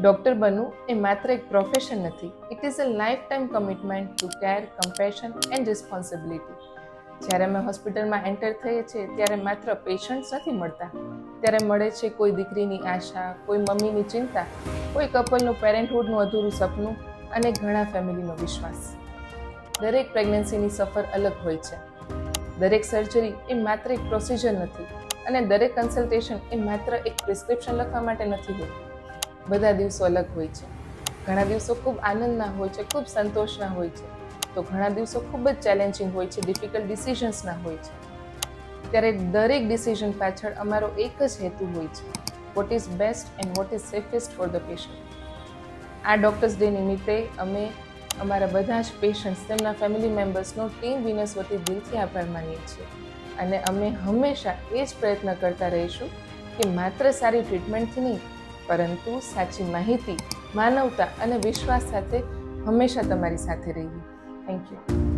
Doctor બનવું એ માત્ર એક પ્રોફેશન નથી, it is a life time commitment to care, compassion and responsibility. જ્યારે અમે હોસ્પિટલમાં એન્ટર થઈએ છીએ ત્યારે માત્ર પેશન્ટ્સ નથી મળતા, ત્યારે મળે છે કોઈ દીકરીની આશા, કોઈ મમ્મીની ચિંતા, કોઈ કપલનું પેરેન્ટહુડનું અધૂરું સપનું અને ઘણા ફેમિલીનો વિશ્વાસ. દરેક પ્રેગ્નન્સીની સફર અલગ હોય છે. દરેક સર્જરી એ માત્ર એક પ્રોસિજર નથી અને દરેક કન્સલ્ટેશન એ માત્ર એક પ્રિસ્ક્રિપ્શન લખવા માટે નથી હોતું. બધા દિવસો અલગ હોય છે. ઘણા દિવસો ખૂબ આનંદના હોય છે, ખૂબ સંતોષના હોય છે, તો ઘણા દિવસો ખૂબ જ ચેલેન્જિંગ હોય છે, ડિફિકલ્ટ ડિસિઝન્સના હોય છે. ત્યારે દરેક ડિસિઝન પાછળ અમારો એક જ હેતુ હોય છે, what is best and what is safest for the patient. આ ડૉક્ટર્સ ડે નિમિત્તે અમે અમારા બધા જ પેશન્ટ્સ, તેમના ફેમિલી મેમ્બર્સનો ટીમ વિનર્સ વતી દિલથી આભાર માનીએ છીએ અને અમે હંમેશા એ જ પ્રયત્ન કરતા રહીશું કે માત્ર સારી ટ્રીટમેન્ટથી નહીં, પરંતુ સાચી માહિતી, માનવતા અને વિશ્વાસ સાથે હંમેશા તમારી સાથે રહીએ. Thank you.